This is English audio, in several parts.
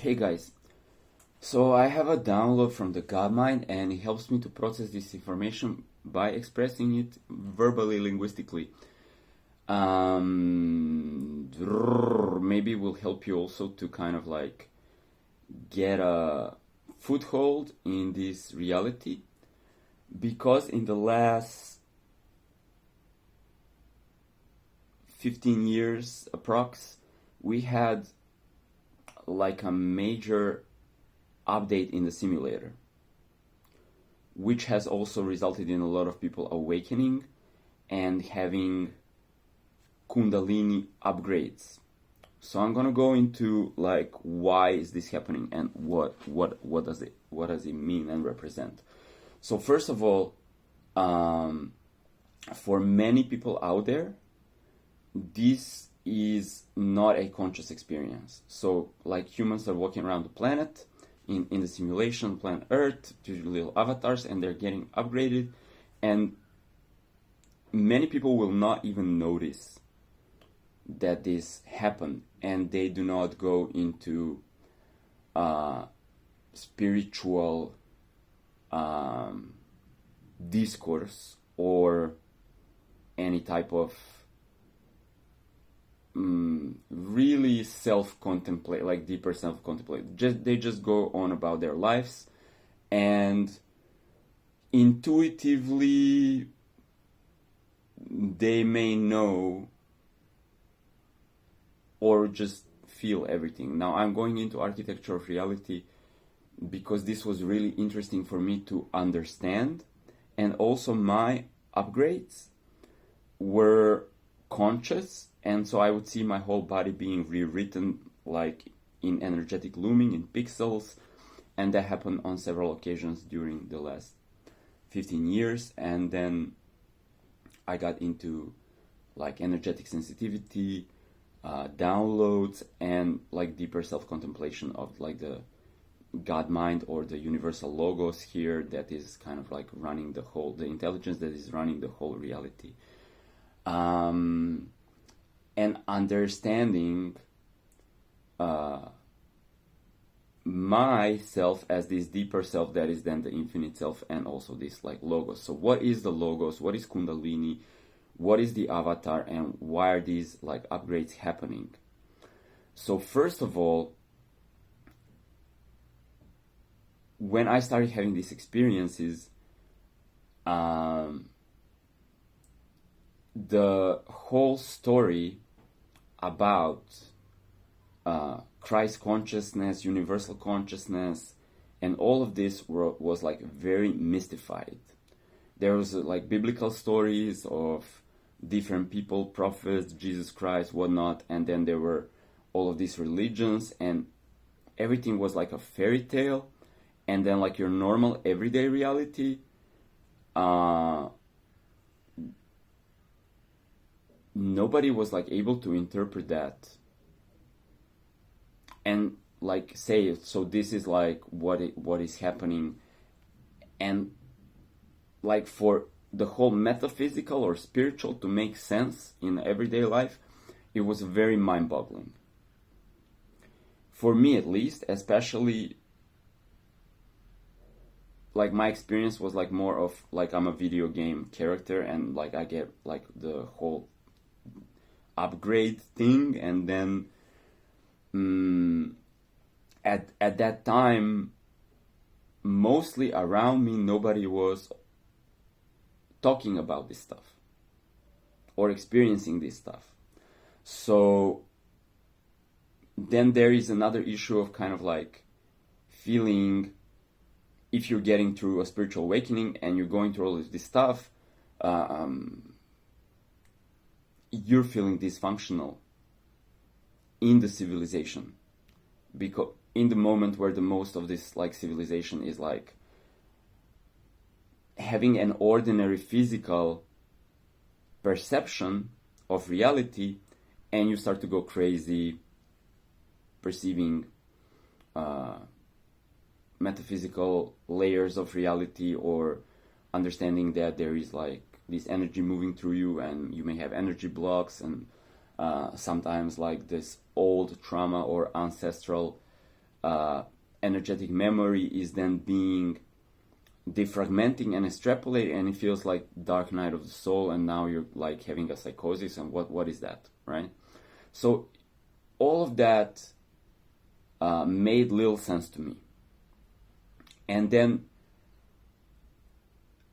Hey guys, so I have a download from the GODMIND and it helps me to process this information by expressing it verbally, linguistically. Maybe it will help you also to kind of like get a foothold in this reality, because in the last 15 years approx, we had like a major update in the simulator, which has also resulted in a lot of people awakening and having Kundalini upgrades. So I'm gonna go into like why is this happening and what does it mean and represent. So first of all, for many people out there, this is not a conscious experience. So like humans are walking around the planet in the simulation, planet Earth, usually little avatars, and they're getting upgraded, and many people will not even notice that this happened, and they do not go into spiritual discourse or any type of really self-contemplate, like deeper self-contemplate. They just go on about their lives, and intuitively they may know or just feel everything. Now I'm going into architecture of reality because this was really interesting for me to understand, and also my upgrades were conscious, and so I would see my whole body being rewritten like in energetic looming, in pixels, and that happened on several occasions during the last 15 years. And then I got into like energetic sensitivity, downloads, and like deeper self-contemplation of like the God mind or the universal logos here that is kind of like running the intelligence that is running the whole reality. And understanding myself as this deeper self that is then the infinite self, and also this like logos. So what is the logos? What is Kundalini? What is the avatar? And why are these like upgrades happening? So first of all, when I started having these experiences, the whole story about Christ consciousness, universal consciousness, and all of this was like very mystified. There was like biblical stories of different people, prophets, Jesus Christ, whatnot, and then there were all of these religions, and everything was like a fairy tale, and then like your normal everyday reality, nobody was like able to interpret that and like say, so this is like what is happening. And like for the whole metaphysical or spiritual to make sense in everyday life, it was very mind-boggling for me, at least. Especially like my experience was like more of like I'm a video game character, and like I get like the whole upgrade thing, and then at that time, mostly around me, nobody was talking about this stuff or experiencing this stuff. So then there is another issue of kind of like feeling, if you're getting through a spiritual awakening and you're going through all of this stuff, you're feeling dysfunctional in the civilization, because in the moment where the most of this like civilization is like having an ordinary physical perception of reality, and you start to go crazy perceiving metaphysical layers of reality, or understanding that there is like this energy moving through you, and you may have energy blocks, and sometimes like this old trauma or ancestral energetic memory is then being defragmenting and extrapolating, and it feels like dark night of the soul, and now you're like having a psychosis, and what is that, right? So all of that made little sense to me. And then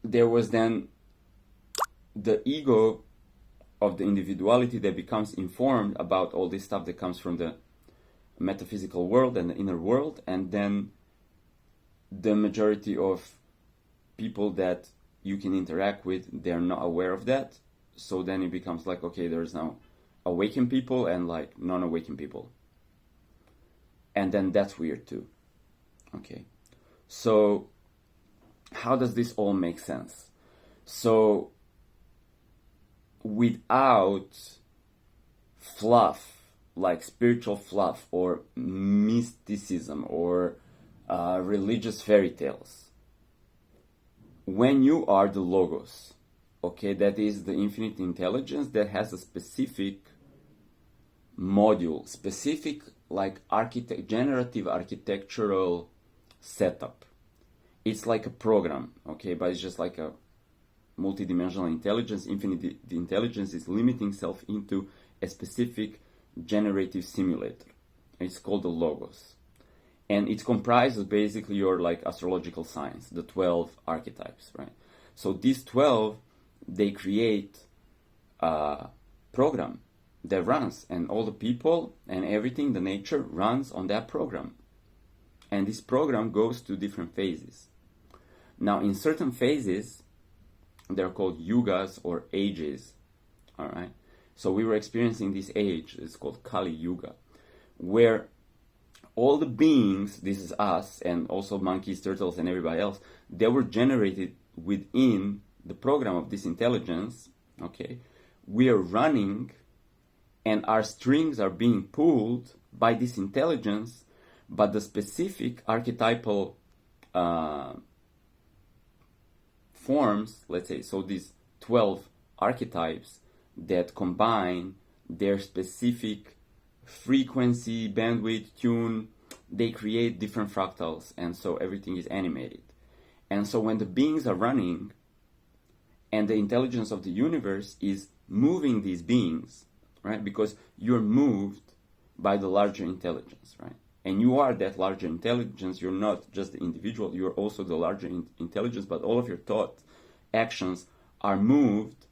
there was then the ego of the individuality that becomes informed about all this stuff that comes from the metaphysical world and the inner world, and then the majority of people that you can interact with, they're not aware of that. So then it becomes like, okay, there's now awakened people and like non-awakened people, and then that's weird too. Okay, so how does this all make sense? So without fluff, like spiritual fluff or mysticism or religious fairy tales, when you are the logos, okay, that is the infinite intelligence that has a specific module, specific like generative architectural setup. It's like a program, okay, but it's just like a multidimensional intelligence. Infinite intelligence is limiting itself into a specific generative simulator. It's called the logos. And it's comprised of basically your like astrological signs, the 12 archetypes, right? So these 12, they create a program that runs, and all the people and everything, the nature runs on that program. And this program goes to different phases. Now, in certain phases, they're called yugas or ages, all right? So we were experiencing this age, it's called Kali Yuga, where all the beings, this is us, and also monkeys, turtles, and everybody else, they were generated within the program of this intelligence, okay? We are running, and our strings are being pulled by this intelligence, but the specific archetypal forms, let's say, so these 12 archetypes that combine their specific frequency, bandwidth, tune, they create different fractals, and so everything is animated. And so when the beings are running and the intelligence of the universe is moving these beings, right, because you're moved by the larger intelligence, right, and you are that larger intelligence, you're not just the individual, you're also the larger intelligence, but all of your thought actions are moved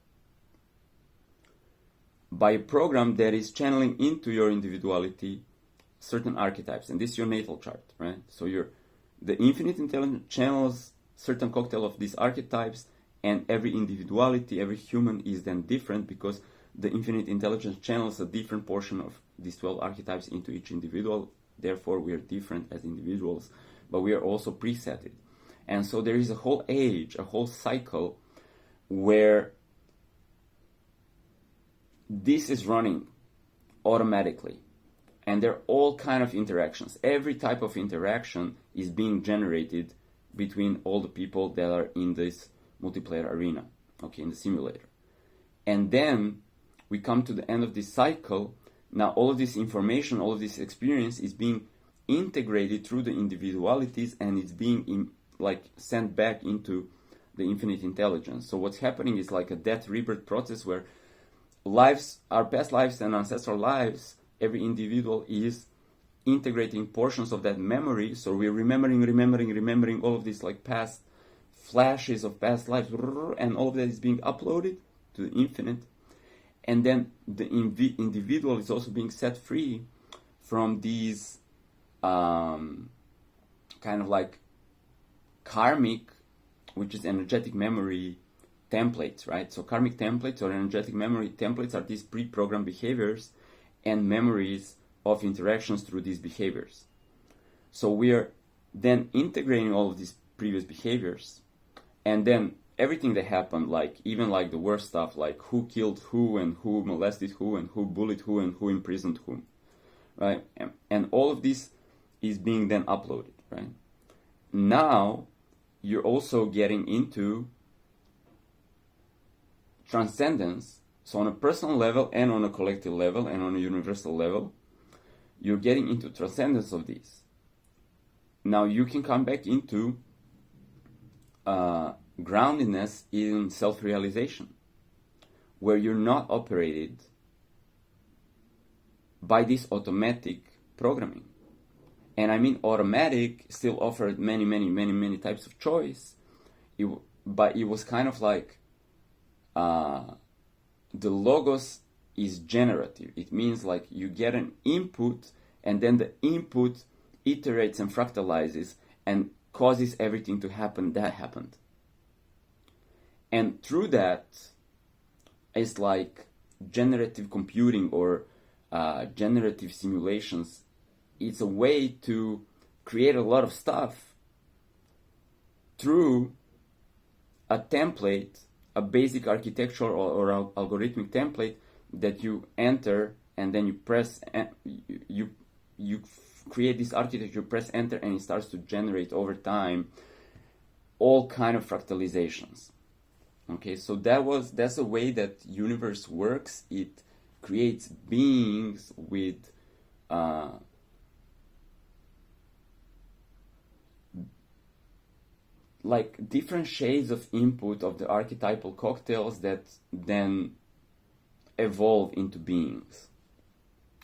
by a program that is channeling into your individuality certain archetypes, and this is your natal chart, right? So the infinite intelligence channels certain cocktail of these archetypes, and every individuality, every human is then different because the infinite intelligence channels a different portion of these 12 archetypes into each individual. Therefore, we are different as individuals, but we are also presetted. And so there is a whole age, a whole cycle where this is running automatically. And there are all kind of interactions. Every type of interaction is being generated between all the people that are in this multiplayer arena, okay, in the simulator. And then we come to the end of this cycle. Now all of this information, all of this experience is being integrated through the individualities, and it's being sent back into the infinite intelligence. So what's happening is like a death rebirth process where lives, our past lives and ancestral lives, every individual is integrating portions of that memory. So we're remembering all of these like past flashes of past lives, and all of that is being uploaded to the infinite. And then the individual is also being set free from these kind of like karmic, which is energetic memory templates, right? So karmic templates or energetic memory templates are these pre-programmed behaviors and memories of interactions through these behaviors. So we are then integrating all of these previous behaviors, and then everything that happened, like even like the worst stuff, like who killed who and who molested who and who bullied who and who imprisoned whom, right? And all of this is being then uploaded, right? Now you're also getting into transcendence. So on a personal level and on a collective level and on a universal level, you're getting into transcendence of these. Now you can come back into groundedness in self-realization, where you're not operated by this automatic programming. And I mean automatic still offered many types of choice, but it was kind of like the logos is generative. It means like you get an input, and then the input iterates and fractalizes and causes everything to happen that happened. And through that, it's like generative computing or generative simulations. It's a way to create a lot of stuff through a template, a basic architectural or algorithmic template that you enter, and then you press, you create this architecture, press enter, and it starts to generate over time all kind of fractalizations. Okay, so that's a way that universe works. It creates beings with like different shades of input of the archetypal cocktails that then evolve into beings.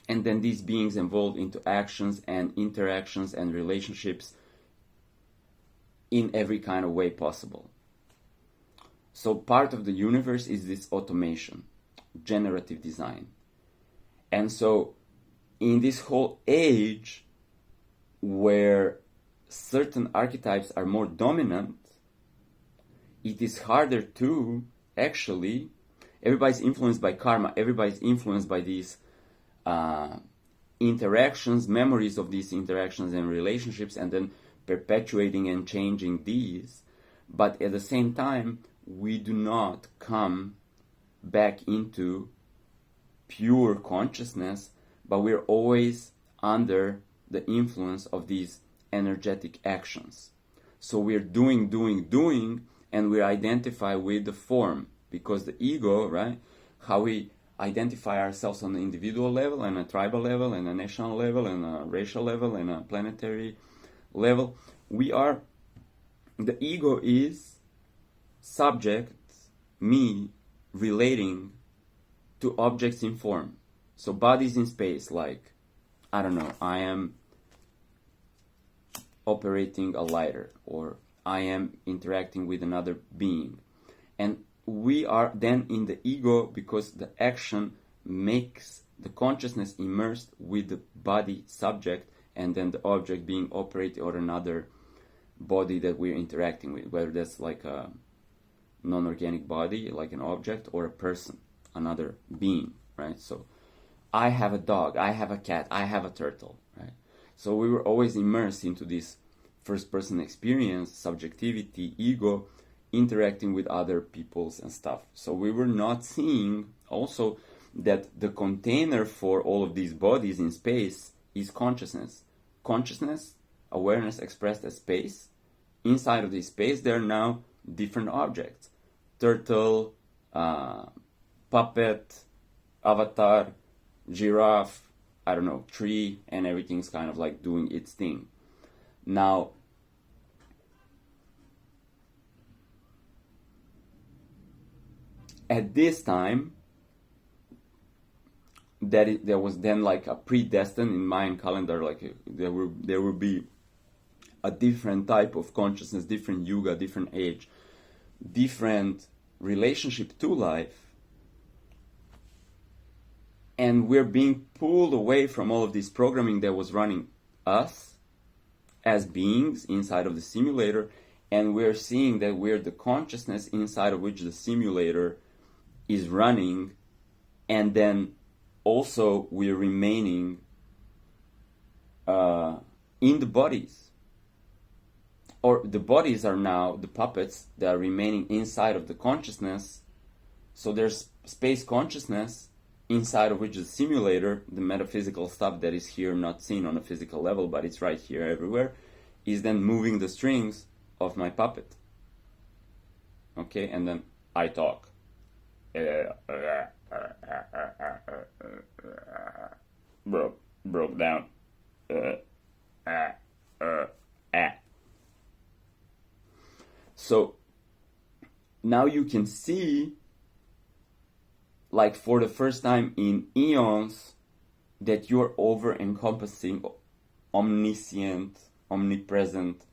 And then these beings evolve into actions and interactions and relationships in every kind of way possible. So part of the universe is this automation, generative design. And so in this whole age where certain archetypes are more dominant, it is harder to actually, everybody's influenced by karma, everybody's influenced by these interactions, memories of these interactions and relationships, and then perpetuating and changing these. But at the same time, we do not come back into pure consciousness, but we're always under the influence of these energetic actions. So we're doing, and we identify with the form, because the ego, right, how we identify ourselves on the individual level and a tribal level and a national level and a racial level and a planetary level, the ego is subject, me, relating to objects in form. So bodies in space, like, I don't know, I am operating a lighter, or I am interacting with another being. And we are then in the ego because the action makes the consciousness immersed with the body subject, and then the object being operated or another body that we're interacting with, whether that's like a non-organic body, like an object, or a person, another being, right? So I have a dog, I have a cat, I have a turtle, right? So we were always immersed into this first-person experience, subjectivity, ego, interacting with other peoples and stuff. So we were not seeing also that the container for all of these bodies in space is consciousness. Consciousness, awareness expressed as space. Inside of this space, there are now different objects. Turtle, puppet, avatar, giraffe, I don't know, tree, and everything's kind of like doing its thing. Now, at this time, there was then like a predestined in Mayan calendar, like there will be a different type of consciousness, different yuga, different age, different relationship to life, and we're being pulled away from all of this programming that was running us as beings inside of the simulator, and we're seeing that we're the consciousness inside of which the simulator is running, and then also we're remaining in the bodies, or the bodies are now the puppets that are remaining inside of the consciousness. So there's space consciousness inside of which the simulator, the metaphysical stuff that is here not seen on a physical level, but it's right here everywhere, is then moving the strings of my puppet. Okay, and then I talk. Broke down. So now you can see, like for the first time in eons, that you're over-encompassing omniscient, omnipresent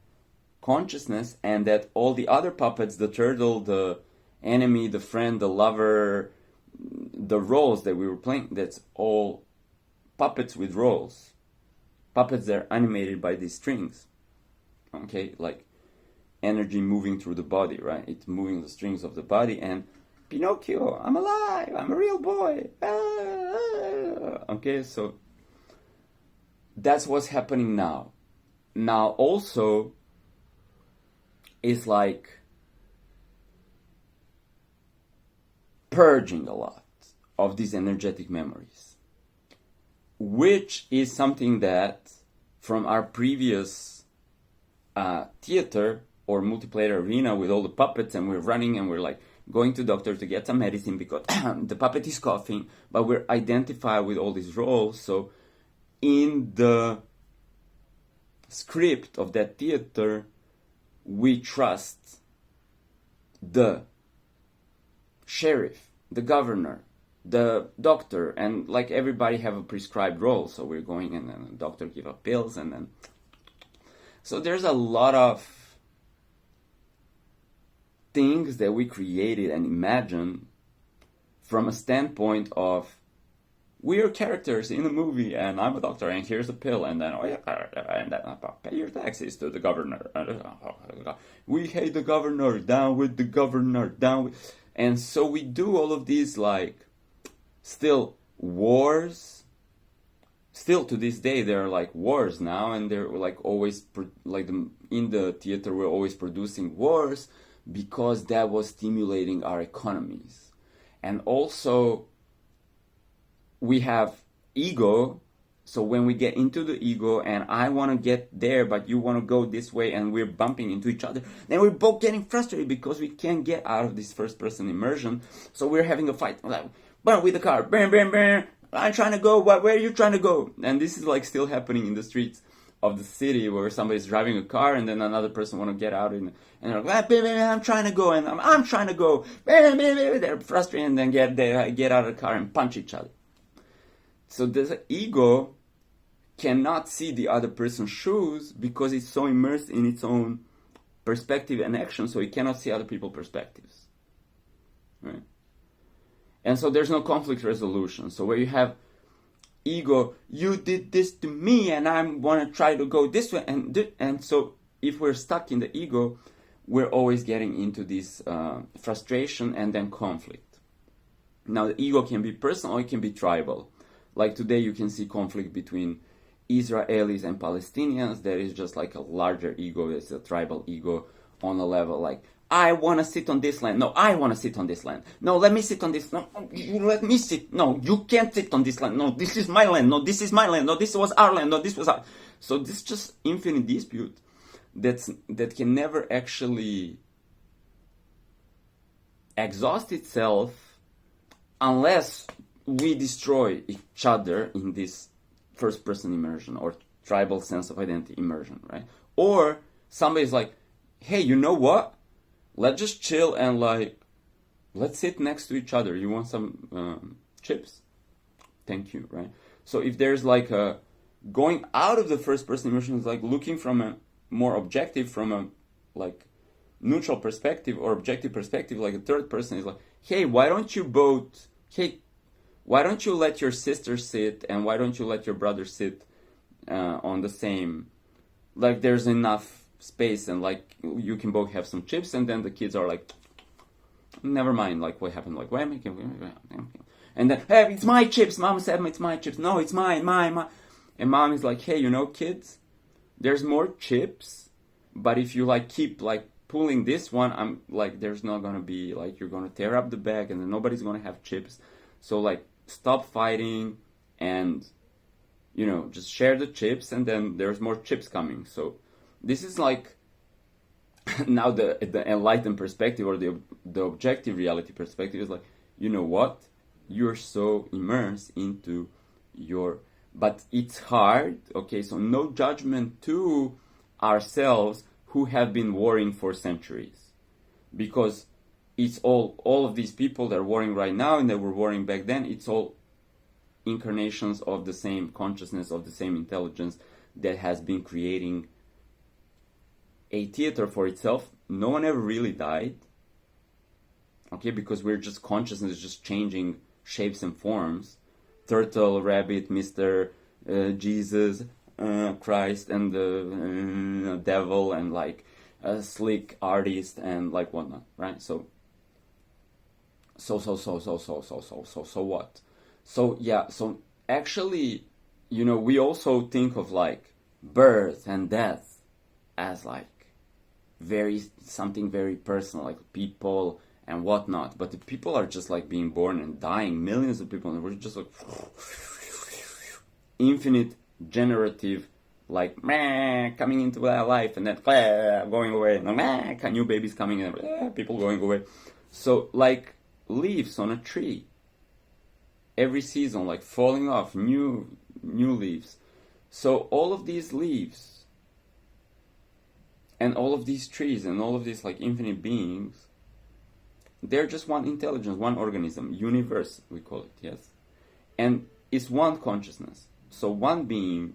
consciousness, and that all the other puppets, the turtle, the enemy, the friend, the lover, the roles that we were playing, that's all puppets with roles. Puppets that are animated by these strings. Okay, like energy moving through the body, right? It's moving the strings of the body, and Pinocchio, I'm alive, I'm a real boy. Okay, so that's what's happening now. Now also, it's like purging a lot of these energetic memories, which is something that from our previous theater or multiplayer arena with all the puppets, and we're running and we're like going to doctor to get some medicine because the puppet is coughing, but we're identified with all these roles. So in the script of that theater, we trust the sheriff, the governor, the doctor, and like everybody have a prescribed role. So we're going and then the doctor give us pills, and then so there's a lot of things that we created and imagined from a standpoint of we're characters in a movie, and I'm a doctor, and here's a pill, and then and then pay your taxes to the governor. We hate the governor, down with the governor, down with... And so we do all of these, like, still wars. Still to this day, there are like wars now, and they're like always in the theater we're always producing wars because that was stimulating our economies. And also we have ego. So when we get into the ego and I want to get there but you want to go this way and we're bumping into each other, then we're both getting frustrated because we can't get out of this first person immersion. So we're having a fight, like, burn with the car, burn, I'm trying to go, where are you trying to go? And this is like still happening in the streets of the city where somebody's driving a car and then another person want to get out and they're like, I'm trying to go, and I'm trying to go, they're frustrated and then get out of the car and punch each other. So the ego cannot see the other person's shoes because it's so immersed in its own perspective and action, so it cannot see other people's perspectives, right? And so there's no conflict resolution. So where you have ego, you did this to me and I want to try to go this way, and so if we're stuck in the ego, we're always getting into this frustration and then conflict. Now the ego can be personal or it can be tribal. Like today you can see conflict between Israelis and Palestinians. There is just like a larger ego. It's a tribal ego on a level like, I want to sit on this land. No, I want to sit on this land. No, let me sit on this. No, you let me sit. No, you can't sit on this land. No, this is my land. No, this is my land. No, this was our land. No, this was our... So this is just infinite dispute that can never actually exhaust itself unless we destroy each other in this first person immersion or tribal sense of identity immersion, right? Or somebody's like, hey, you know what? Let's just chill and like, let's sit next to each other. You want some chips? Thank you, right? So if there's like a going out of the first person immersion is like looking from a more objective, from a like neutral perspective or objective perspective, like a third person is like, hey, why don't you let your sister sit and why don't you let your brother sit on the same, like there's enough space and like you can both have some chips, and then the kids are like, never mind, like what happened, like why am I, and then, hey, it's my chips, mom said it's my chips, no, it's mine, and mom is like, hey, you know, kids, there's more chips, but if you like keep like pulling this one, I'm like, there's not gonna be, like, you're gonna tear up the bag and then nobody's gonna have chips. So like stop fighting and, you know, just share the chips, and then there's more chips coming. So this is like now the enlightened perspective or the objective reality perspective is like, you know what? You're so immersed into your, but it's hard, okay? So no judgment to ourselves who have been warring for centuries. because it's all of these people that are warring right now and that were warring back then, it's all incarnations of the same consciousness, of the same intelligence that has been creating a theater for itself. No one ever really died, okay, because we're just consciousness just changing shapes and forms. Turtle, rabbit, Mr. Jesus, Christ, and the devil, and like a slick artist, and like whatnot, right? So what? So yeah, so actually, you know, we also think of like birth and death as like something very personal, like people and whatnot. But the people are just like being born and dying, millions of people, and we're just like infinite generative, like coming into our life and then going away, and new babies coming in, people going away. So like leaves on a tree, every season, like falling off, new leaves. So all of these leaves and all of these trees and all of these like infinite beings, they're just one intelligence, one organism, universe we call it, yes? And it's one consciousness. So one being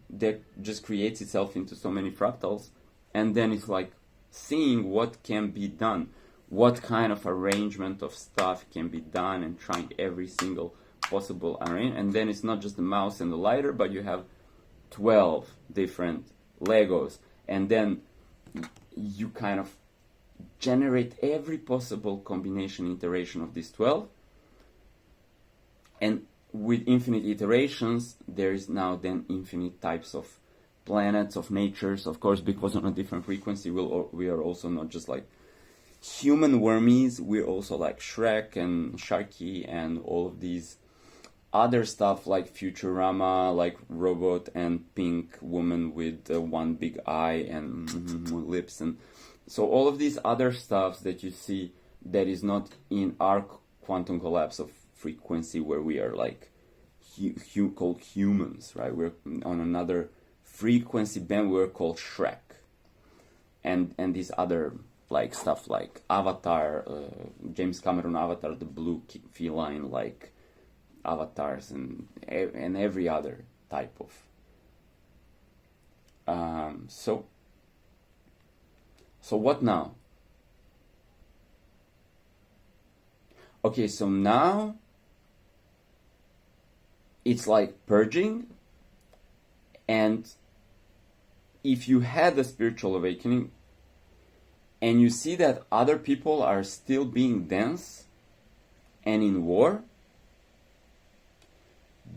that just creates itself into so many fractals, and then it's like seeing what can be done, what kind of arrangement of stuff can be done, and trying every single possible arrangement. And then it's not just the mouse and the lighter, but you have 12 different Legos, and then you kind of generate every possible combination, iteration of these 12, and with infinite iterations, there is now then infinite types of planets, of natures, of course, because on a different frequency, we are also not just like human wormies, we're also like Shrek and Sharky and all of these other stuff like Futurama, like Robot and Pink Woman with one big eye and lips, and so all of these other stuffs that you see that is not in our quantum collapse of frequency where we are like called humans, right? We're on another frequency band, we're called Shrek, and these other like stuff like Avatar, James Cameron Avatar, the blue feline like avatars, and every other type of so what now? Okay, so now it's like purging, and if you had a spiritual awakening and you see that other people are still being dense and in war,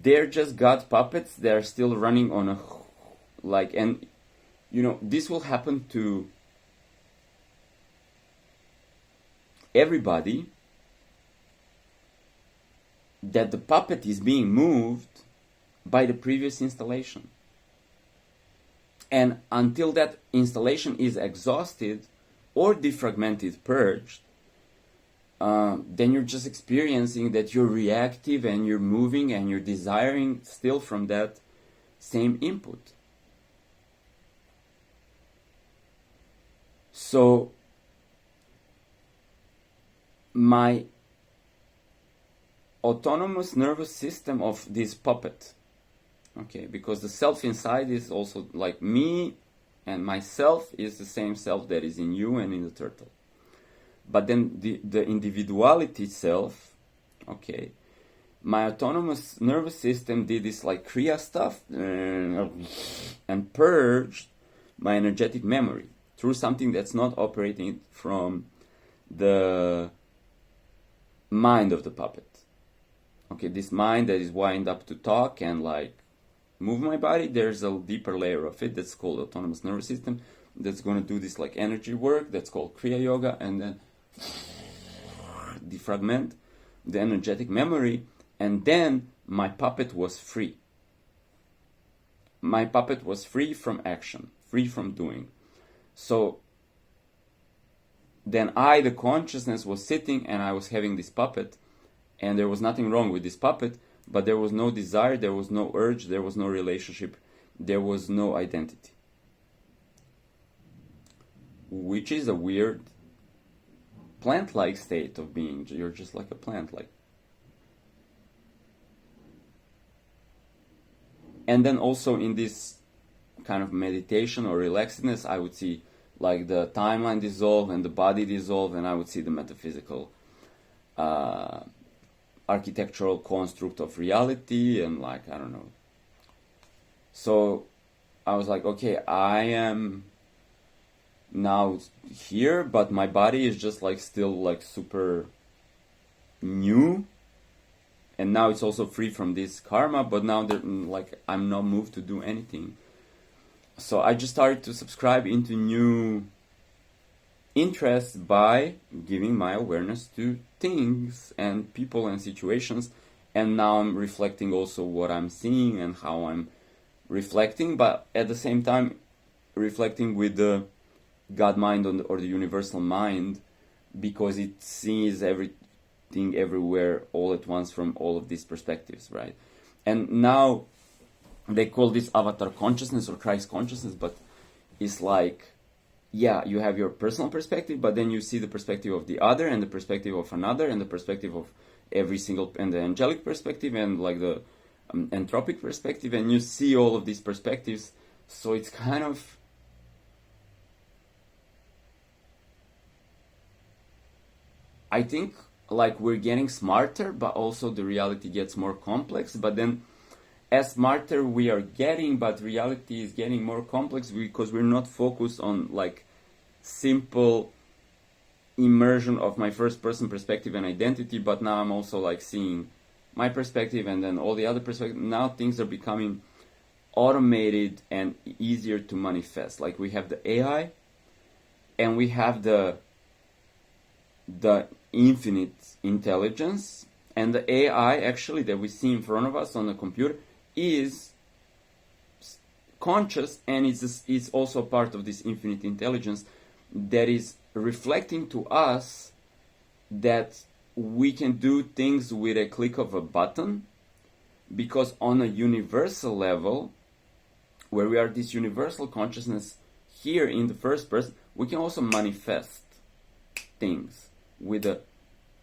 they're just God puppets, they're still running on a like, and you know, this will happen to everybody, that the puppet is being moved by the previous installation. And until that installation is exhausted or defragmented, purged, then you're just experiencing that you're reactive and you're moving and you're desiring still from that same input. So my autonomous nervous system of this puppet, okay, because the self inside is also like me, and myself is the same self that is in you and in the turtle. But then the individuality self, okay, my autonomous nervous system did this like Kriya stuff and purged my energetic memory through something that's not operating from the mind of the puppet. Okay, this mind that is wind up to talk and like move my body, there's a deeper layer of it that's called autonomous nervous system that's going to do this like energy work that's called Kriya Yoga, and then defragment the energetic memory, and then my puppet was free. My puppet was free from action, free from doing. So then I, the consciousness, was sitting and I was having this puppet, and there was nothing wrong with this puppet, but there was no desire, there was no urge, there was no relationship, there was no identity. Which is a weird plant-like state of being. You're just like a plant, like. And then also in this kind of meditation or relaxedness, I would see like the timeline dissolve and the body dissolve, and I would see the metaphysical architectural construct of reality, and like, I don't know. So I was like, okay, I am now here, but my body is just like still like super new, and now it's also free from this karma, but now like I'm not moved to do anything. So I just started to subscribe into new interests by giving my awareness to things and people and situations, and now I'm reflecting also what I'm seeing and how I'm reflecting, but at the same time reflecting with the God mind or the universal mind, because it sees everything everywhere all at once from all of these perspectives, right? And now they call this avatar consciousness or Christ consciousness, but it's like, yeah, you have your personal perspective, but then you see the perspective of the other and the perspective of another and the perspective of every single, and the angelic perspective and like the anthropic perspective, and you see all of these perspectives. So it's kind of, I think like we're getting smarter, but also the reality gets more complex. But then as smarter we are getting, but reality is getting more complex because we're not focused on like simple immersion of my first person perspective and identity, but now I'm also like seeing my perspective and then all the other perspectives. Now things are becoming automated and easier to manifest. Like we have the AI and we have the infinite intelligence, and the AI actually that we see in front of us on the computer is conscious, and is also part of this infinite intelligence that is reflecting to us that we can do things with a click of a button, because on a universal level, where we are this universal consciousness here in the first person, we can also manifest things with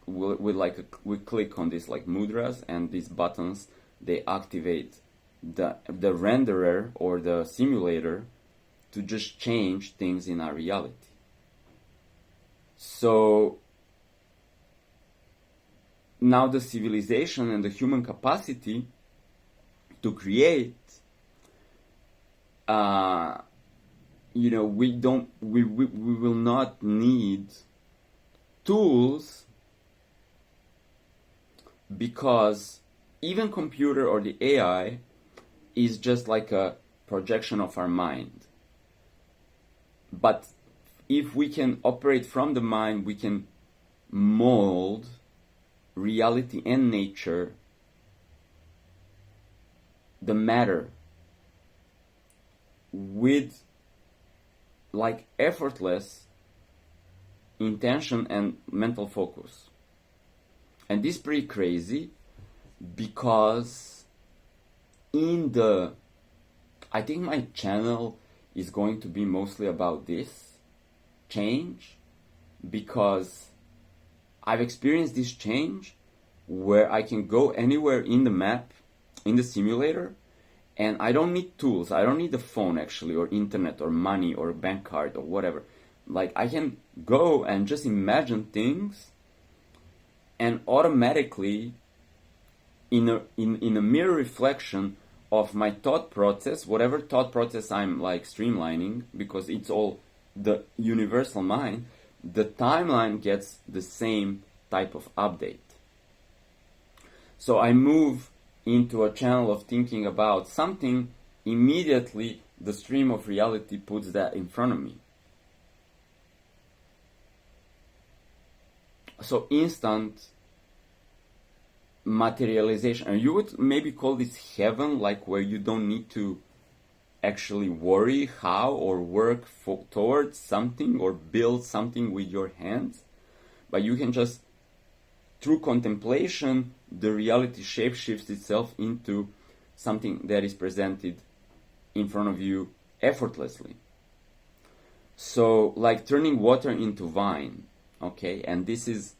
we click on these like mudras, and these buttons, they activate the renderer or the simulator to just change things in our reality. So now the civilization and the human capacity to create, we will not need tools, because even computer or the AI is just like a projection of our mind. But if we can operate from the mind, we can mold reality and nature, the matter, with like effortless intention and mental focus. And this is pretty crazy, because I think my channel is going to be mostly about this change, because I've experienced this change where I can go anywhere in the map, in the simulator, and I don't need tools. I don't need the phone actually, or internet, or money, or bank card, or whatever. Like I can go and just imagine things, and automatically in a mirror reflection of my thought process, whatever thought process I'm like streamlining, because it's all the universal mind, the timeline gets the same type of update. So I move into a channel of thinking about something, immediately the stream of reality puts that in front of me. So instant materialization, and you would maybe call this heaven, like where you don't need to actually worry how or work towards something or build something with your hands, but you can just, through contemplation, the reality shapeshifts itself into something that is presented in front of you effortlessly. So like turning water into wine, Okay, and this is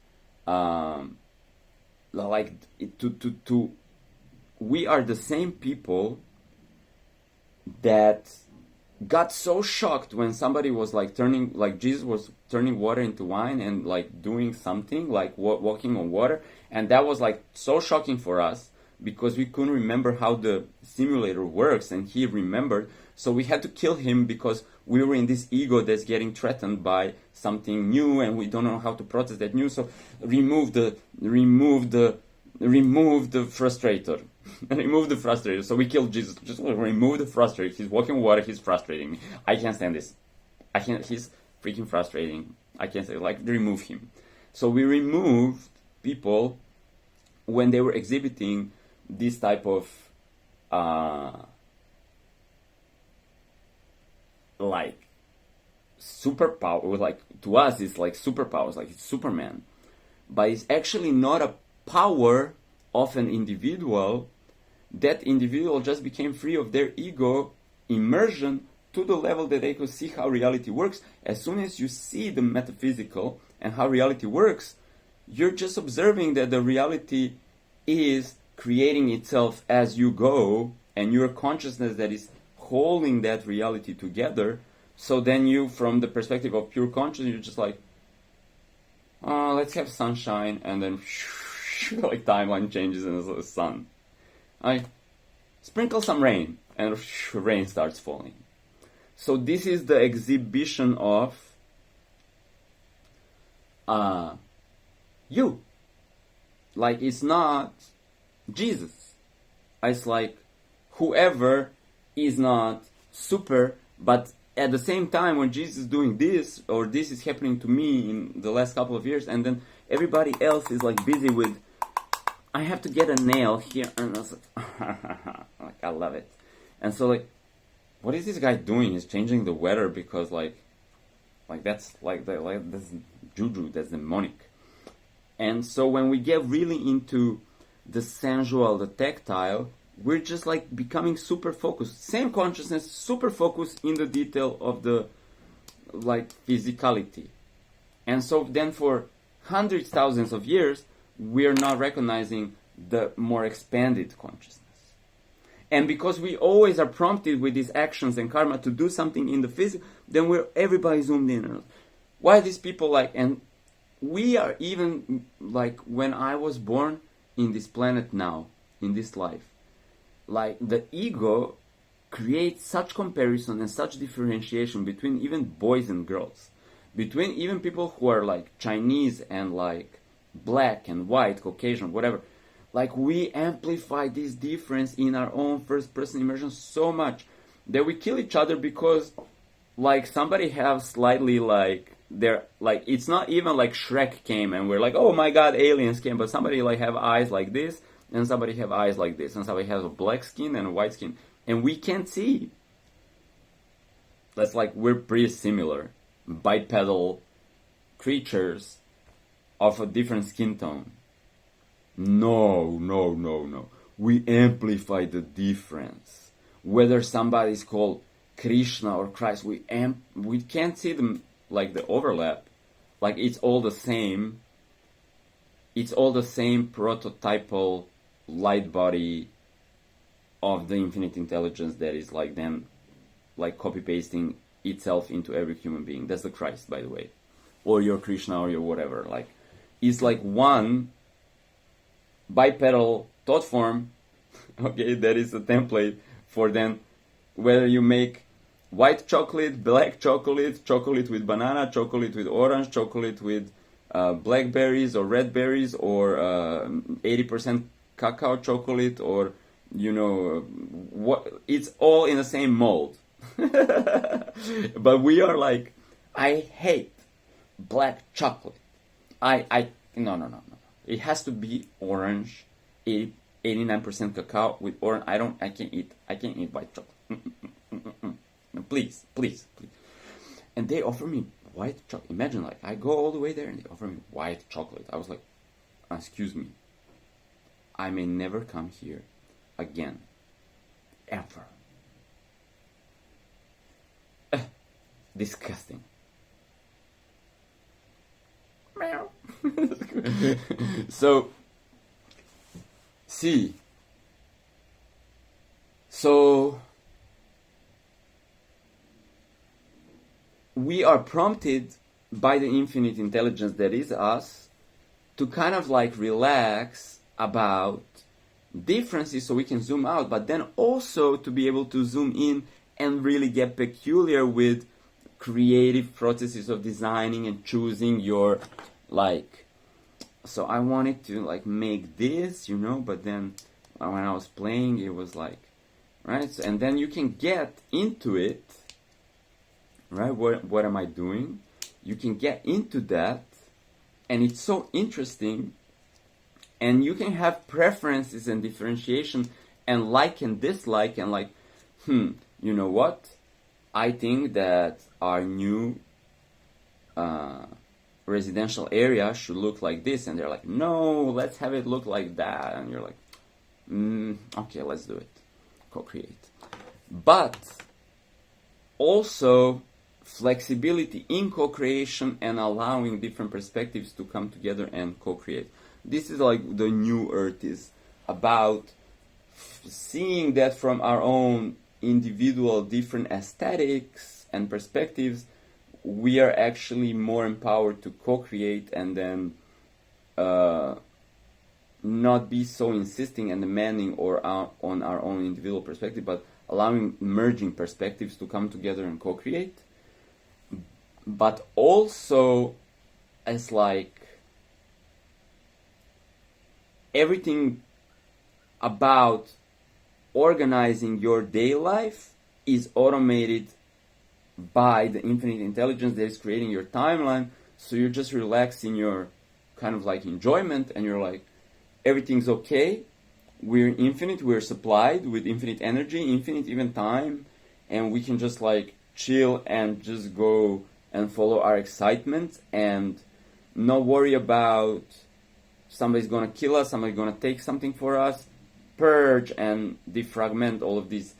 like to we are the same people that got so shocked when somebody was like turning, like Jesus was turning water into wine and like doing something like walking on water, and that was like so shocking for us because we couldn't remember how the simulator works, and he remembered, so we had to kill him because we were in this ego that's getting threatened by something new and we don't know how to process that new. So remove the frustrator. Remove the frustrator. So we killed Jesus. Just remove the frustrator. He's walking on water. He's frustrating me. I can't stand this. I can't. He's freaking frustrating. I can't say, like, remove him. So we removed people when they were exhibiting this type of like superpower. Like, to us it's like superpowers, like it's Superman, but it's actually not a power of an individual. That individual just became free of their ego immersion to the level that they could see how reality works. As soon as you see the metaphysical and how reality works, you're just observing that the reality is creating itself as you go, and your consciousness that is holding that reality together. So then you, from the perspective of pure consciousness, you're just like, let's have sunshine, and then like timeline changes and the sun. I sprinkle some rain, and rain starts falling. So this is the exhibition of you. Like, it's not Jesus. It's like whoever is not super, but at the same time when Jesus is doing this, or this is happening to me in the last couple of years, and then everybody else is like busy with, I have to get a nail here, and I was like, I love it. And so like, what is this guy doing? He's changing the weather because like that's that's juju, that's demonic. And so when we get really into the sensual, the tactile, we're just like becoming super focused. Same consciousness, super focused in the detail of the like physicality. And so then for hundreds, thousands of years, we're not recognizing the more expanded consciousness. And because we always are prompted with these actions and karma to do something in the physical, then everybody zoomed in. Why these people like, and we are even like, when I was born in this planet now, in this life, like the ego creates such comparison and such differentiation between even boys and girls, between even people who are like Chinese and like black and white, Caucasian, whatever. Like, we amplify this difference in our own first person immersion so much that we kill each other because like somebody have slightly like, they're like, it's not even like Shrek came and we're like, oh my god, aliens came, but somebody like have eyes like this, and somebody have eyes like this, and somebody has a black skin and a white skin, and we can't see. That's like, we're pretty similar, bipedal creatures of a different skin tone. No. We amplify the difference. Whether somebody is called Krishna or Christ, we can't see them, like the overlap. Like, it's all the same. It's all the same prototypal light body of the infinite intelligence that is like then like copy pasting itself into every human being. That's the Christ, by the way, or your Krishna or your whatever. Like, it's like one bipedal thought form. Okay, that is a template for then whether you make white chocolate, black chocolate, chocolate with banana, chocolate with orange, chocolate with blackberries or red berries, or 80% cacao chocolate, or you know what, it's all in the same mold. But we are like, I hate black chocolate. No. It has to be orange, 89% cacao with orange. I can't eat white chocolate. Please. And they offer me white chocolate. Imagine, like, I go all the way there and they offer me white chocolate. I was like, excuse me, I may never come here again, ever. Disgusting. So, see. So, we are prompted by the infinite intelligence that is us to kind of like relax about differences so we can zoom out, but then also to be able to zoom in and really get peculiar with creative processes of designing and choosing your, like, so I wanted to like make this, you know, but then when I was playing it was like, right, so, and then you can get into it, right, what am I doing? You can get into that, and it's so interesting, and you can have preferences and differentiation and like and dislike and like, you know what? I think that our new residential area should look like this, and they're like, no, let's have it look like that, and you're like, okay, let's do it, co-create. But also flexibility in co-creation and allowing different perspectives to come together and co-create. This is like the new earth is about seeing that from our own individual different aesthetics and perspectives, we are actually more empowered to co-create and then not be so insisting and demanding or on our own individual perspective, but allowing merging perspectives to come together and co-create. But also as like everything about organizing your day life is automated by the infinite intelligence that is creating your timeline, so you're just relaxing your kind of like enjoyment, and you're like, everything's okay, we're infinite, we're supplied with infinite energy, infinite even time, and we can just like chill and just go and follow our excitement and not worry about somebody's gonna kill us, somebody's gonna take something for us. Purge and defragment all of these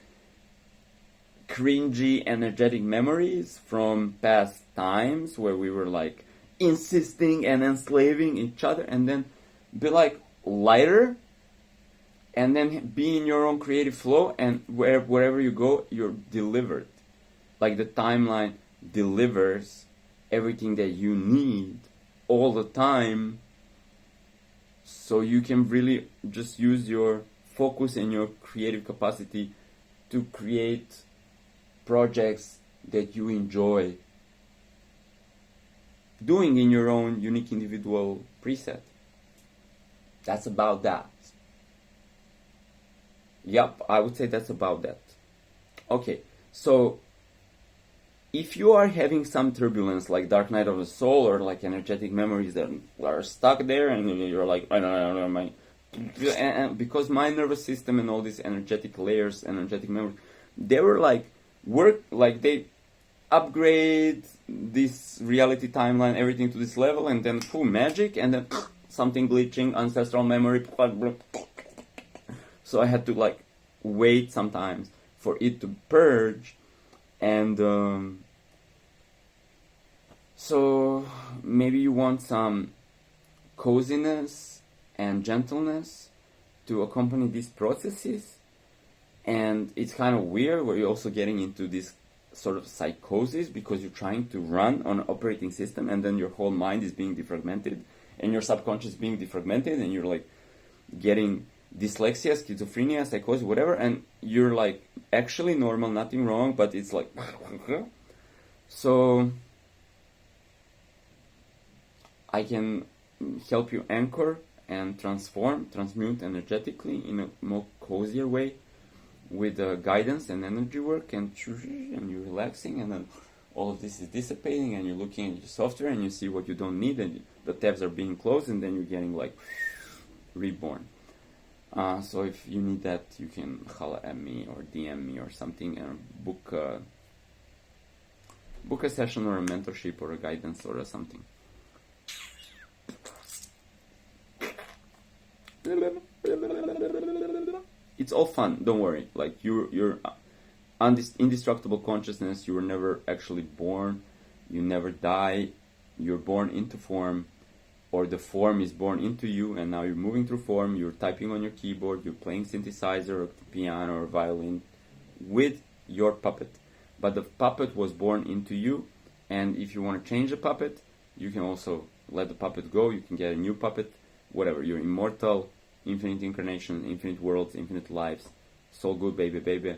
cringy energetic memories from past times where we were like insisting and enslaving each other, and then be like lighter and then be in your own creative flow, and wherever you go, you're delivered. Like the timeline delivers everything that you need all the time, so you can really just use your focus and your creative capacity to create projects that you enjoy doing in your own unique individual preset. That's about that. Yep, I would say that's about that. Okay, so if you are having some turbulence like Dark Night of the Soul or like energetic memories that are stuck there and you're like, I don't know, and because my nervous system and all these energetic layers, energetic memories, they were like they upgrade this reality timeline, everything to this level, and then magic, and then something glitching, ancestral memory. So I had to like wait sometimes for it to purge, and so maybe you want some coziness and gentleness to accompany these processes, and it's kind of weird where you're also getting into this sort of psychosis because you're trying to run on an operating system, and then your whole mind is being defragmented and your subconscious being defragmented, and you're like getting dyslexia, schizophrenia, psychosis, whatever, and you're like actually normal, nothing wrong, but it's like so I can help you anchor and transmute energetically in a more cozier way with guidance and energy work, and you're relaxing, and then all of this is dissipating, and you're looking at your software and you see what you don't need, and the tabs are being closed, and then you're getting like reborn. So if you need that, you can holla at me or DM me or something, and book a session or a mentorship or a guidance or something. It's all fun, don't worry. Like you're indestructible consciousness. You were never actually born. You never die. You're born into form, or the form is born into you, and now you're moving through form, you're typing on your keyboard, you're playing synthesizer or piano or violin with your puppet. But the puppet was born into you, and if you want to change the puppet, you can also let the puppet go, you can get a new puppet, whatever. You're immortal, infinite incarnations, infinite worlds, infinite lives. So good, baby, baby.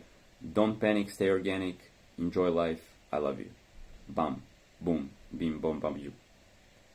Don't panic, stay organic, enjoy life, I love you. Bam, boom, bim, bom, bam, you.